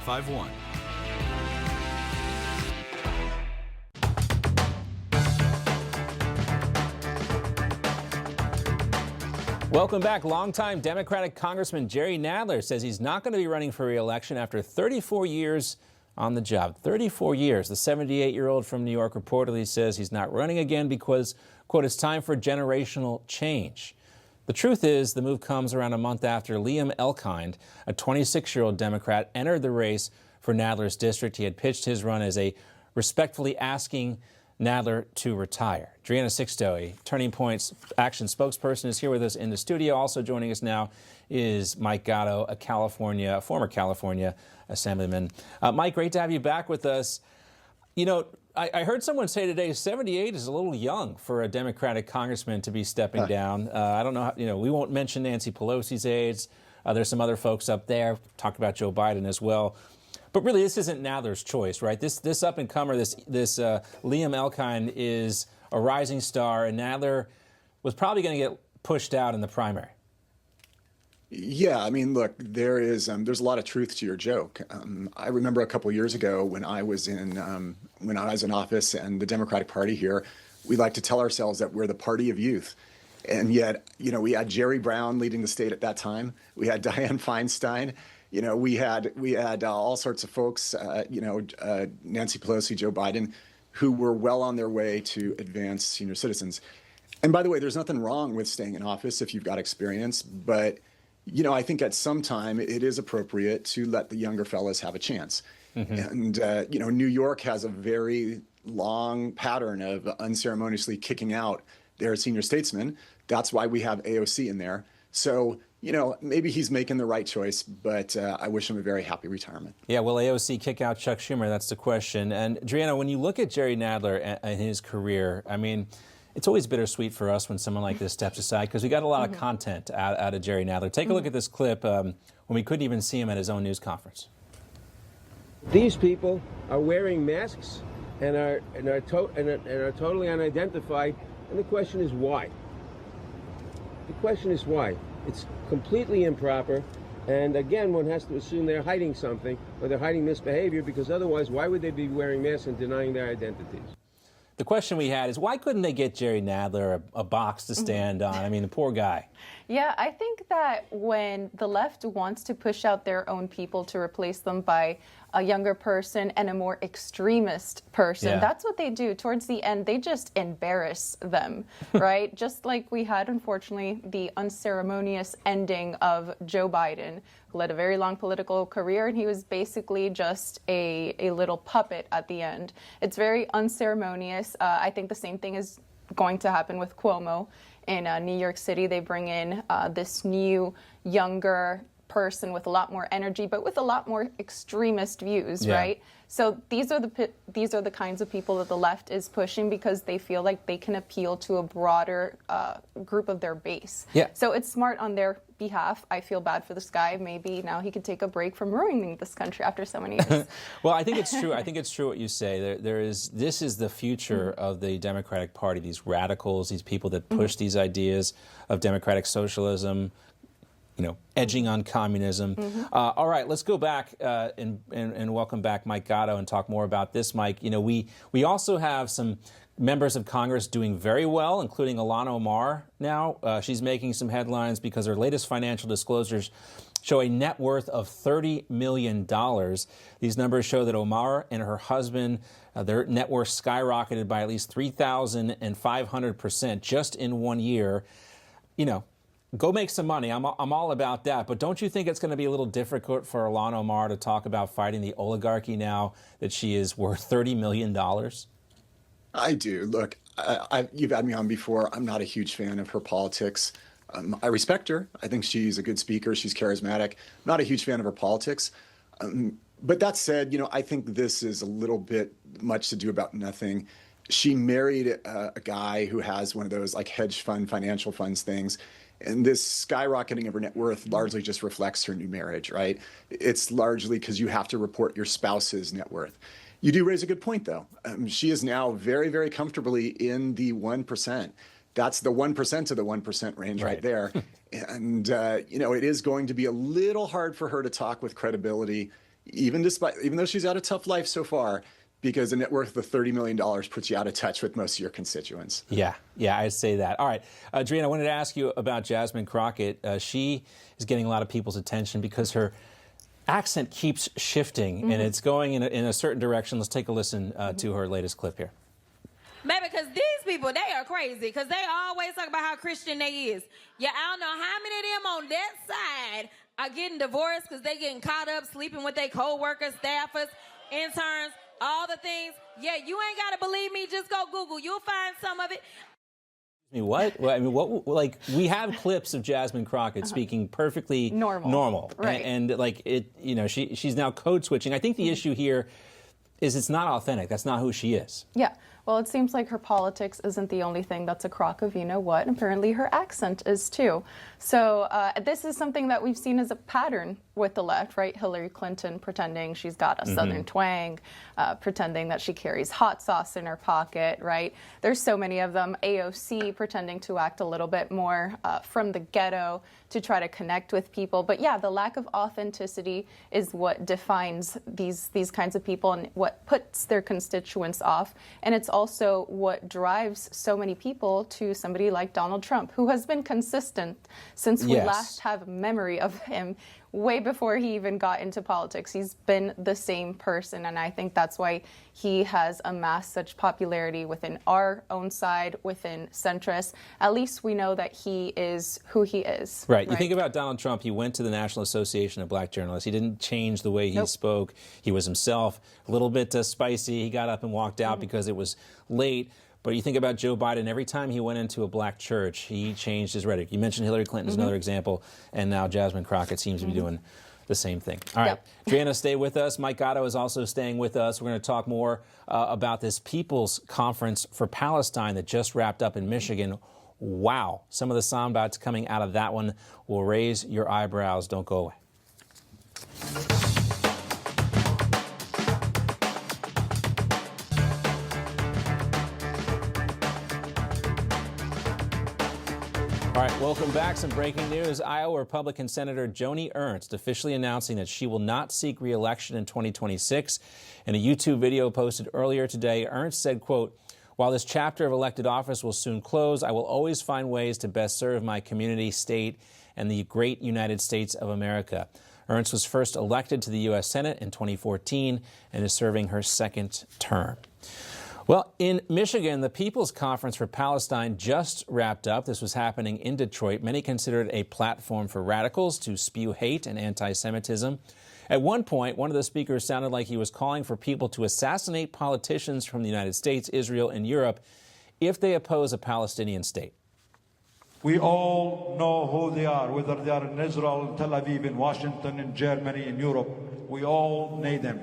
1051. Welcome back. Longtime Democratic Congressman Jerry Nadler says he's not going to be running for re-election after 34 years on the job. 34 years. The 78-year-old from New York reportedly says he's not running again because, quote, it's time for generational change. The truth is, the move comes around a month after Liam Elkind, a 26-year-old Democrat, entered the race for Nadler's district. He had pitched his run as a respectfully asking Nadler to retire. Driena Sixto, a Turning Point's Action spokesperson, is here with us in the studio. Also joining us now is Mike Gatto, a former California Assemblyman. Mike, great to have you back with us. You know, I heard someone say today 78 is a little young for a Democratic congressman to be stepping down. I don't know how, we won't mention Nancy Pelosi's age. There's some other folks up there. Talked about Joe Biden as well. But really, this isn't Nadler's choice, right? This up-and-comer, this Liam Elkind is a rising star, and Nadler was probably going to get pushed out in the primary. Yeah, I mean, look, there's a lot of truth to your joke. I remember a couple of years ago when I was in office and the Democratic Party here, we like to tell ourselves that we're the party of youth. And yet, we had Jerry Brown leading the state at that time. We had Dianne Feinstein. We had all sorts of folks, Nancy Pelosi, Joe Biden, who were well on their way to advance senior citizens. And by the way, there's nothing wrong with staying in office if you've got experience. But, I think at some time it is appropriate to let the younger fellas have a chance. Mm-hmm. And, New York has a very long pattern of unceremoniously kicking out their senior statesmen. That's why we have AOC in there. So, maybe he's making the right choice, but I wish him a very happy retirement. Yeah, will AOC kick out Chuck Schumer? That's the question. And Driena, when you look at Jerry Nadler and his career, I mean, it's always bittersweet for us when someone like this steps aside because we got a lot of content out of Jerry Nadler. Take a look at this clip when we couldn't even see him at his own news conference. These people are wearing masks and are totally unidentified, and the question is why? The question is why. It's completely improper, and again, one has to assume they're hiding something or they're hiding misbehavior, because otherwise, why would they be wearing masks and denying their identities? The question we had is, why couldn't they get Jerry Nadler a box to stand on? I mean, the poor guy. Yeah, I think that when the left wants to push out their own people to replace them by a younger person and a more extremist person, that's what they do. Towards the end, they just embarrass them, right? Just like we had, unfortunately, the unceremonious ending of Joe Biden, who led a very long political career, and he was basically just a little puppet at the end. It's very unceremonious. I think the same thing is going to happen with Cuomo. In New York City, they bring in this new, younger person with a lot more energy, but with a lot more extremist views, right? So these are the kinds of people that the left is pushing because they feel like they can appeal to a broader group of their base. Yeah. So it's smart on their behalf. I feel bad for this guy. Maybe now he could take a break from ruining this country after so many years. Well, I think it's true. I think it's true what you say. This is the future of the Democratic Party. These radicals, these people that push these ideas of democratic socialism, edging on communism. All right, let's go back and welcome back Mike Gatto and talk more about this, Mike. We also have some members of Congress doing very well, including Ilhan Omar now. She's making some headlines because her latest financial disclosures show a net worth of $30 million. These numbers show that Omar and her husband, their net worth skyrocketed by at least 3,500% just in 1 year. Go make some money. I'm all about that. But don't you think it's going to be a little difficult for Ilhan Omar to talk about fighting the oligarchy now that she is worth $30 million? I do. Look, you've had me on before. I'm not a huge fan of her politics. I respect her. I think she's a good speaker. She's charismatic. Not a huge fan of her politics. But that said, I think this is a little bit much to do about nothing. She married a guy who has one of those like hedge fund, financial funds things. And this skyrocketing of her net worth largely just reflects her new marriage, right? It's largely because you have to report your spouse's net worth. You do raise a good point, though. She is now very, very comfortably in the 1%. That's the 1% of the 1% range right there. And, it is going to be a little hard for her to talk with credibility even though she's had a tough life so far, because a net worth of $30 million puts you out of touch with most of your constituents. Yeah, I'd say that. All right, Driena, I wanted to ask you about Jasmine Crockett. She is getting a lot of people's attention because her accent keeps shifting, and it's going in a certain direction. Let's take a listen to her latest clip here. Baby, because these people, they are crazy, because they always talk about how Christian they is. Yeah, I don't know how many of them on that side are getting divorced because they getting caught up sleeping with their co-workers, staffers, interns, all the things. Yeah, you ain't got to believe me. Just go Google. You'll find some of it. What? I mean, what? Like, we have clips of Jasmine Crockett speaking perfectly normal, right? And like it, she's now code switching. I think the issue here is it's not authentic. That's not who she is. Yeah. Well, it seems like her politics isn't the only thing that's a crock of you-know-what. Apparently her accent is too. So this is something that we've seen as a pattern with the left, right? Hillary Clinton pretending she's got a Southern twang, pretending that she carries hot sauce in her pocket, right? There's so many of them. AOC pretending to act a little bit more from the ghetto to try to connect with people. But yeah, the lack of authenticity is what defines these kinds of people and what puts their constituents off. And it's also what drives so many people to somebody like Donald Trump, who has been consistent since we last have memory of him. Way before he even got into politics, he's been the same person, and I think that's why he has amassed such popularity within our own side, within centrists. At least we know that he is who he is. Right. You think about Donald Trump, he went to the National Association of Black Journalists. He didn't change the way he spoke. He was himself, a little bit spicy. He got up and walked out because it was late. But you think about Joe Biden, every time he went into a black church, he changed his rhetoric. You mentioned Hillary Clinton as another example, and now Jasmine Crockett seems to be doing the same thing. All right, Driena, stay with us. Mike Gatto is also staying with us. We're going to talk more about this People's Conference for Palestine that just wrapped up in Michigan. Wow, some of the sound bites coming out of that one will raise your eyebrows. Don't go away. All right, welcome back. Some breaking news. Iowa Republican Senator Joni Ernst officially announcing that she will not seek re-election in 2026. In a YouTube video posted earlier today, Ernst said, quote, "While this chapter of elected office will soon close, I will always find ways to best serve my community, state, and the great United States of America." Ernst was first elected to the U.S. Senate in 2014 and is serving her second term. Well, in Michigan, the People's Conference for Palestine just wrapped up. This was happening in Detroit. Many consider it a platform for radicals to spew hate and anti-Semitism. At one point, one of the speakers sounded like he was calling for people to assassinate politicians from the United States, Israel, and Europe if they oppose a Palestinian state. We all know who they are, whether they are in Israel, in Tel Aviv, in Washington, in Germany, in Europe. We all need them.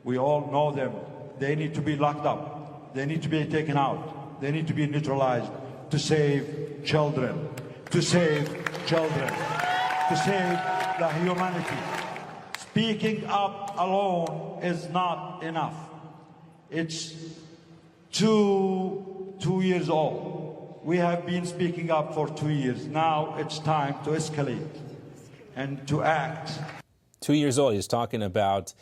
We all know them. They need to be locked up. They need to be taken out. They need to be neutralized to save children, to save children, to save the humanity. Speaking up alone is not enough. It's two years old. We have been speaking up for 2 years. Now it's time to escalate and to act. 2 years old. He's talking about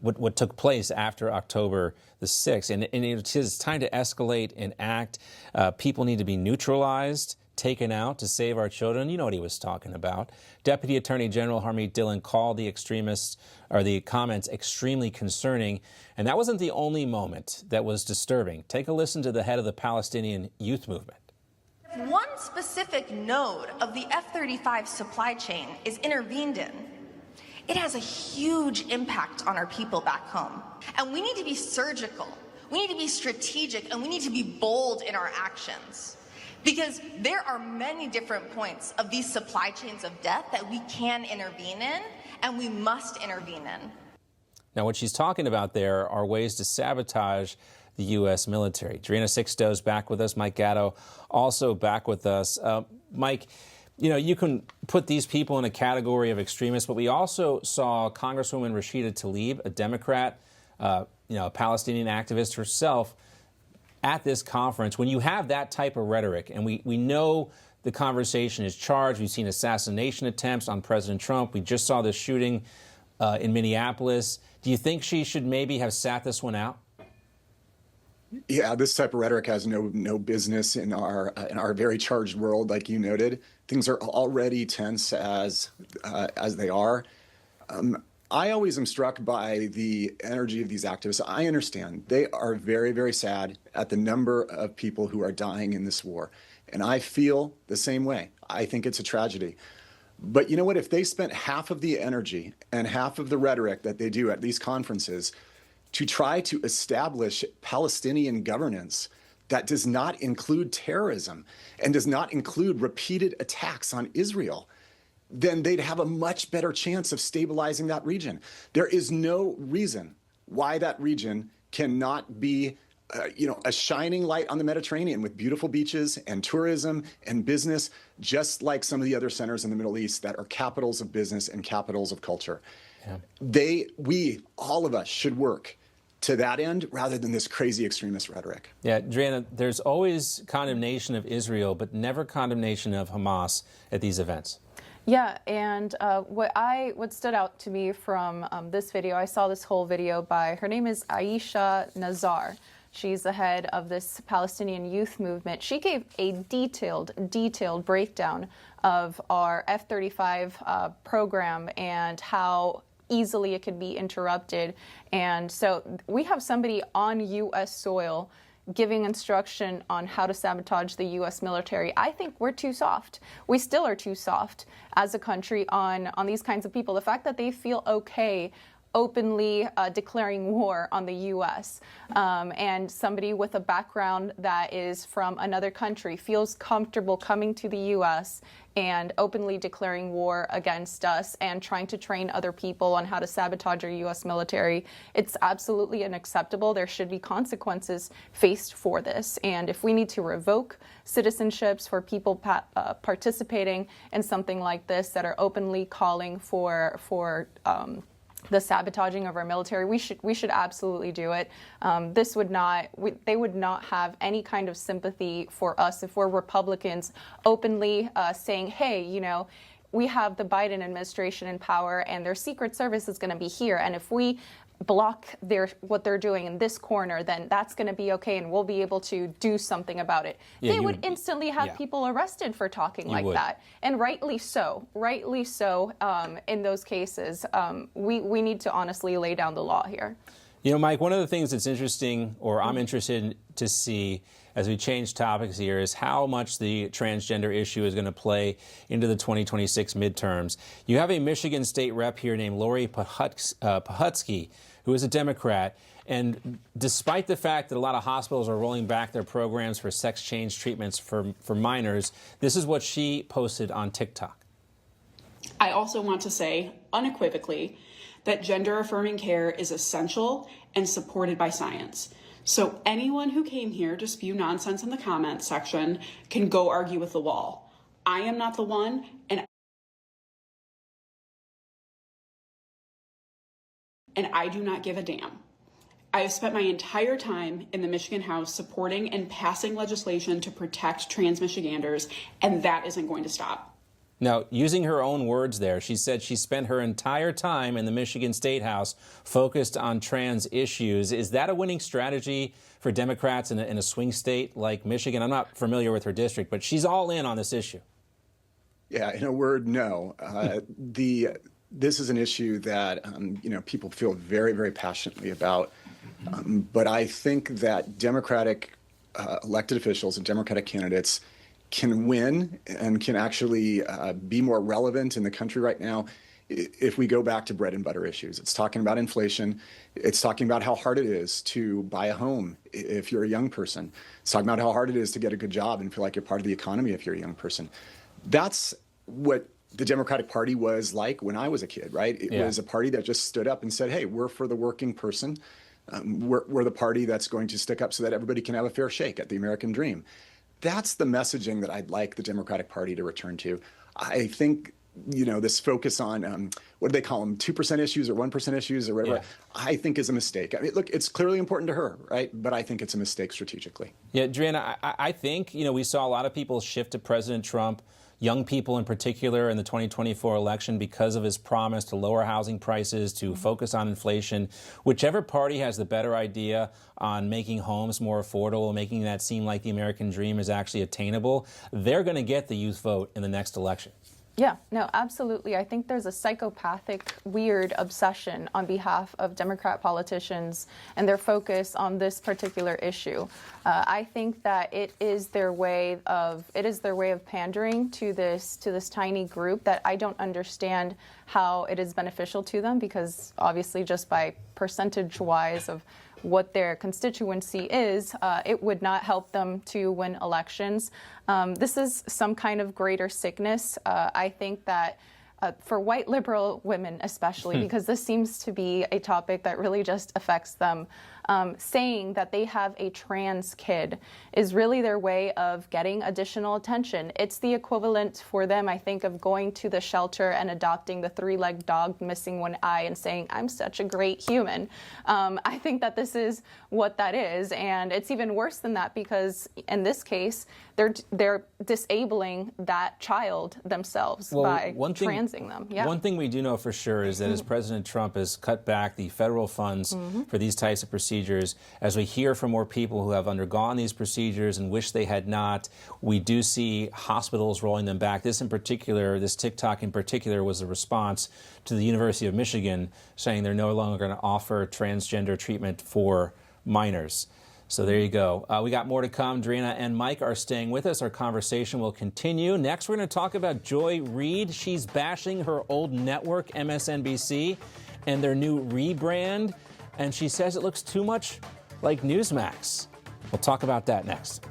what took place after October the 6th. And it's time to escalate and act. People need to be neutralized, taken out to save our children. You know what he was talking about. Deputy Attorney General Harmeet Dillon called the comments extremely concerning. And that wasn't the only moment that was disturbing. Take a listen to the head of the Palestinian youth movement. One specific node of the F-35 supply chain is intervened in. It has a huge impact on our people back home. And we need to be surgical, we need to be strategic, and we need to be bold in our actions. Because there are many different points of these supply chains of death that we can intervene in, and we must intervene in. Now, what she's talking about there are ways to sabotage the U.S. military. Driena Sixto is back with us. Mike Gatto also back with us. Mike, you know, you can put these people in a category of extremists, but we also saw Congresswoman Rashida Tlaib, a Democrat, a Palestinian activist herself, at this conference. When you have that type of rhetoric, and we know the conversation is charged, we've seen assassination attempts on President Trump. We just saw this shooting in Minneapolis. Do you think she should maybe have sat this one out? Yeah, this type of rhetoric has no business in our very charged world, like you noted. Things are already tense as they are. I always am struck by the energy of these activists. I understand they are very, very sad at the number of people who are dying in this war, and I feel the same way. I think it's a tragedy. But you know what? If they spent half of the energy and half of the rhetoric that they do at these conferences to try to establish Palestinian governance that does not include terrorism and does not include repeated attacks on Israel, then they'd have a much better chance of stabilizing that region. There is no reason why that region cannot be a shining light on the Mediterranean with beautiful beaches and tourism and business, just like some of the other centers in the Middle East that are capitals of business and capitals of culture. Yeah. All of us should work to that end rather than this crazy extremist rhetoric. Yeah, Driena, there's always condemnation of Israel, but never condemnation of Hamas at these events. Yeah, and what stood out to me from this video, I saw this whole video by, her name is Aisha Nazar. She's the head of this Palestinian youth movement. She gave a detailed breakdown of our F-35 program and how easily it could be interrupted. And so we have somebody on U.S. soil giving instruction on how to sabotage the U.S. military. I think we're too soft. We still are too soft as a country on these kinds of people. The fact that they feel okay openly declaring war on the U.S. And somebody with a background that is from another country feels comfortable coming to the U.S. and openly declaring war against us and trying to train other people on how to sabotage our U.S. military. It's absolutely unacceptable. There should be consequences faced for this. And if we need to revoke citizenships for people participating in something like this that are openly calling for the sabotaging of our military, we should absolutely do it. They would not have any kind of sympathy for us if we're Republicans openly saying, hey, we have the Biden administration in power and their Secret Service is going to be here. And if we block what they're doing in this corner, then that's going to be okay and we'll be able to do something about it. Yeah, they would instantly have people arrested for talking like that. And rightly so in those cases. We need to honestly lay down the law here. Mike, one of the things that's interesting, or I'm interested to see as we change topics here, is how much the transgender issue is going to play into the 2026 midterms. You have a Michigan state rep here named Lori Pahutsky, who is a Democrat. And despite the fact that a lot of hospitals are rolling back their programs for sex change treatments for minors, this is what she posted on TikTok. I also want to say unequivocally that gender-affirming care is essential and supported by science. So anyone who came here to spew nonsense in the comments section can go argue with the wall. I am not the one, and I do not give a damn. I have spent my entire time in the Michigan House supporting and passing legislation to protect trans Michiganders, and that isn't going to stop. Now, using her own words there, she said she spent her entire time in the Michigan State House focused on trans issues. Is that a winning strategy for Democrats in a swing state like Michigan? I'm not familiar with her district, but she's all in on this issue. Yeah, in a word, no. This is an issue that people feel very, very passionately about. But I think that Democratic elected officials and Democratic candidates can win and can actually be more relevant in the country right now if we go back to bread and butter issues. It's talking about inflation. It's talking about how hard it is to buy a home if you're a young person. It's talking about how hard it is to get a good job and feel like you're part of the economy if you're a young person. That's what the Democratic Party was like when I was a kid, right? It was a party that just stood up and said, hey, we're for the working person. We're the party that's going to stick up so that everybody can have a fair shake at the American dream. That's the messaging that I'd like the Democratic Party to return to. I think, this focus on, what do they call them, 2% issues or 1% issues or whatever, I think is a mistake. I mean, look, it's clearly important to her, right? But I think it's a mistake strategically. Yeah, Driena, I think, we saw a lot of people shift to President Trump, young people in particular in the 2024 election because of his promise to lower housing prices, to focus on inflation. Whichever party has the better idea on making homes more affordable, making that seem like the American dream is actually attainable, they're going to get the youth vote in the next election. Yeah, no, absolutely. I think there's a psychopathic, weird obsession on behalf of Democrat politicians and their focus on this particular issue. I think that it is their way of pandering to this tiny group that I don't understand how it is beneficial to them, because obviously just by percentage-wise of what their constituency is, it would not help them to win elections. This is some kind of greater sickness. I think that for white liberal women especially, because this seems to be a topic that really just affects them, saying that they have a trans kid is really their way of getting additional attention. It's the equivalent for them, I think, of going to the shelter and adopting the three-legged dog missing one eye and saying, I'm such a great human. I think that this is what that is, and it's even worse than that, because in this case, they're disabling that child themselves by transing them. Yeah. One thing we do know for sure is that as President Trump has cut back the federal funds for these types of procedures, as we hear from more people who have undergone these procedures and wish they had not, we do see hospitals rolling them back. This in particular, this TikTok in particular, was a response to the University of Michigan saying they're no longer going to offer transgender treatment for minors. So there you go. We got more to come. Driena and Mike are staying with us. Our conversation will continue. Next, we're going to talk about Joy Reid. She's bashing her old network, MSNBC, and their new rebrand. And she says it looks too much like NewsMax. We'll talk about that next.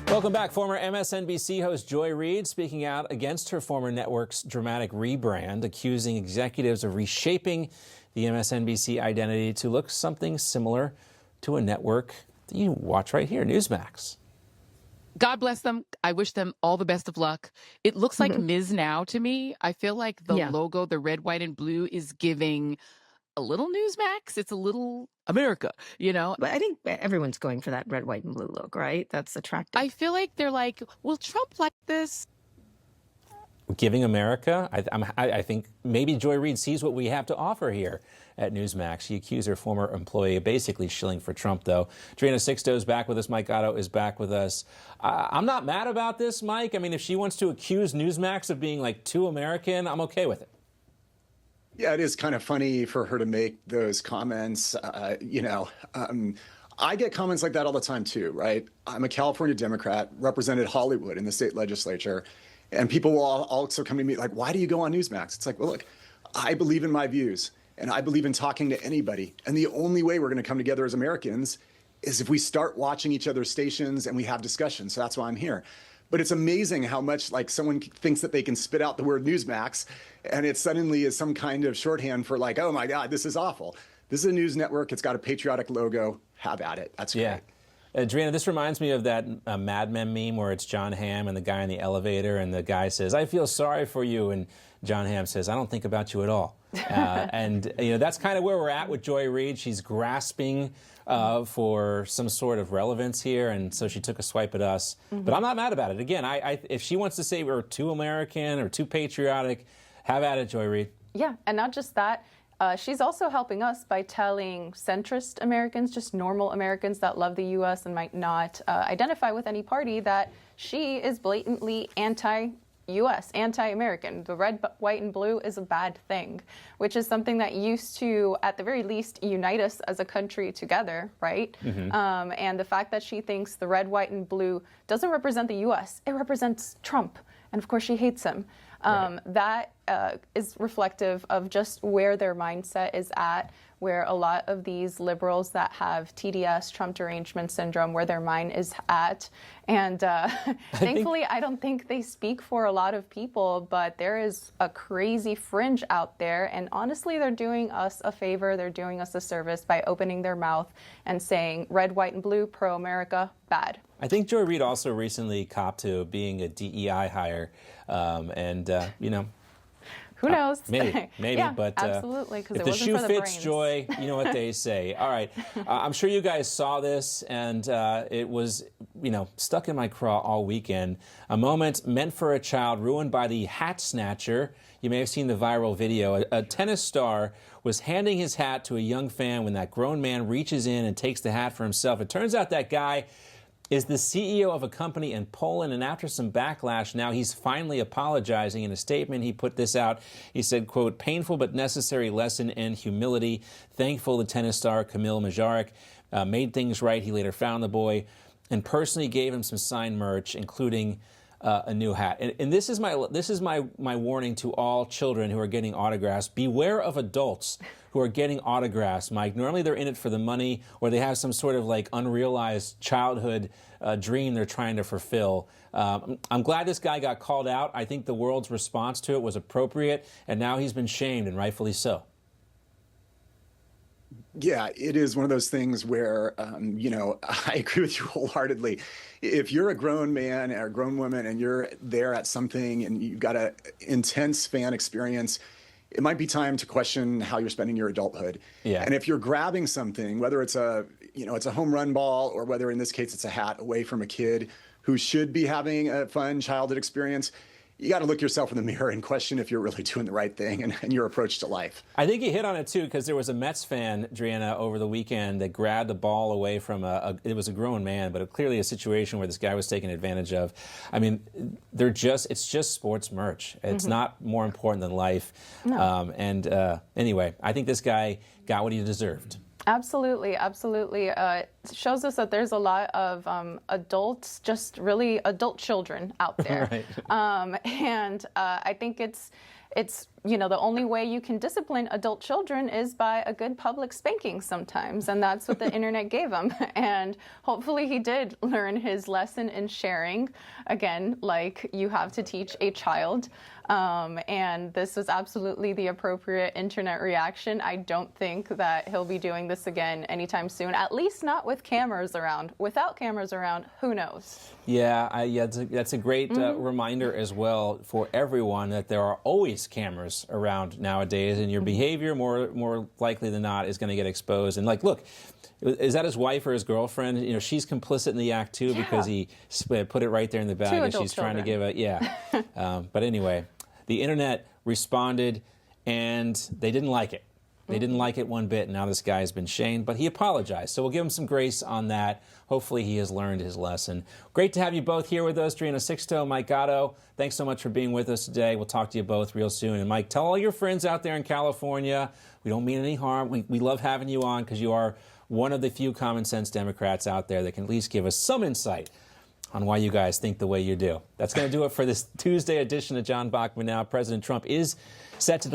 Welcome back. Former MSNBC host Joy Reid speaking out against her former network's dramatic rebrand, accusing executives of reshaping the MSNBC identity to look something similar to a network that you watch right here, NewsMax. God bless them. I wish them all the best of luck. It looks like Ms. Now to me. I feel like the logo, the red, white, and blue, is giving a little NewsMax. It's a little America, you know? But I think everyone's going for that red, white, and blue look, right? That's attractive. I feel like they're like, will Trump like this? Giving America? I think maybe Joy Reid sees what we have to offer here at NewsMax. She accused her former employee of basically shilling for Trump, though. Driena Sixto is back with us. Mike Otto is back with us. I'm not mad about this, Mike. I mean, if she wants to accuse NewsMax of being like too American, I'm okay with it. Yeah, it is kind of funny for her to make those comments. I get comments like that all the time, too, right? I'm a California Democrat, represented Hollywood in the state legislature. And people will also come to me like, why do you go on NewsMax? It's like, well, look, I believe in my views and I believe in talking to anybody. And the only way we're going to come together as Americans is if we start watching each other's stations and we have discussions. So that's why I'm here. But it's amazing how much like someone thinks that they can spit out the word NewsMax and it suddenly is some kind of shorthand for like, oh my God, this is awful. This is a news network. It's got a patriotic logo. Have at it. That's great. Driena, this reminds me of that Mad Men meme where it's John Hamm and the guy in the elevator and the guy says, I feel sorry for you. And John Hamm says, I don't think about you at all. And that's kind of where we're at with Joy Reid. She's grasping for some sort of relevance here. And so she took a swipe at us. But I'm not mad about it. Again, if she wants to say we're too American or too patriotic, have at it, Joy Reid. Yeah, and not just that. She's also helping us by telling centrist Americans, just normal Americans that love the U.S. and might not identify with any party, that she is blatantly anti-U.S., anti-American. The red, white, and blue is a bad thing, which is something that used to, at the very least, unite us as a country together, right? And the fact that she thinks the red, white, and blue doesn't represent the U.S., it represents Trump. And of course, she hates him. That is reflective of just where their mindset is at, where a lot of these liberals that have TDS, Trump derangement syndrome, where their mind is at. And thankfully, I don't think they speak for a lot of people, but there is a crazy fringe out there. And honestly, they're doing us a favor. They're doing us a service by opening their mouth and saying red, white, and blue, pro-America, bad. I think Joy Reid also recently copped to being a DEI hire. Who knows? Maybe, yeah, but absolutely, because if it the wasn't shoe for the fits, brains. Joy, you know what they say. All right, I'm sure you guys saw this, and it was, stuck in my craw all weekend. A moment meant for a child ruined by the hat snatcher. You may have seen the viral video. A tennis star was handing his hat to a young fan when that grown man reaches in and takes the hat for himself. It turns out that guy is the CEO of a company in Poland, and after some backlash, now he's finally apologizing. In a statement, he put this out. He said, quote, "Painful but necessary lesson in humility. Thankful the tennis star Kamil Majarek made things right. He later found the boy and personally gave him some signed merch, including a new hat." And this is my warning to all children who are getting autographs. Beware of adults who are getting autographs, Mike. Normally they're in it for the money, or they have some sort of like unrealized childhood dream they're trying to fulfill. I'm glad this guy got called out. I think the world's response to it was appropriate, and now he's been shamed, and rightfully so. Yeah, it is one of those things where, I agree with you wholeheartedly. If you're a grown man or a grown woman and you're there at something and you've got an intense fan experience, it might be time to question how you're spending your adulthood. Yeah. And if you're grabbing something, whether it's a home run ball or whether in this case it's a hat away from a kid who should be having a fun childhood experience, you got to look yourself in the mirror and question if you're really doing the right thing and your approach to life. I think you hit on it, too, because there was a Mets fan, Driena, over the weekend that grabbed the ball away from it was a grown man, but clearly a situation where this guy was taken advantage of. I mean, it's just sports merch. It's not more important than life. No. Anyway, I think this guy got what he deserved. Absolutely, absolutely. It shows us that there's a lot of adults, just really adult children out there. Right. I think it's the only way you can discipline adult children is by a good public spanking sometimes, and that's what the internet gave him. And hopefully he did learn his lesson in sharing, again, like you have to teach a child. And this was absolutely the appropriate internet reaction. I don't think that he'll be doing this again anytime soon, at least not with cameras around. Without cameras around, who knows? Yeah, that's a great reminder as well for everyone that there are always cameras around nowadays, and your behavior more likely than not is going to get exposed. And like, look, is that his wife or his girlfriend? She's complicit in the act too, because he put it right there in the bag, and she's trying to give but anyway, the internet responded, and they didn't like it. They didn't like it one bit, and now this guy has been shamed, but he apologized. So we'll give him some grace on that. Hopefully he has learned his lesson. Great to have you both here with us, Driena Sixto, Mike Gatto. Thanks so much for being with us today. We'll talk to you both real soon. And Mike, tell all your friends out there in California, we don't mean any harm. We love having you on because you are one of the few common sense Democrats out there that can at least give us some insight on why you guys think the way you do. That's going to do it for this Tuesday edition of John Bachman Now. President Trump is set to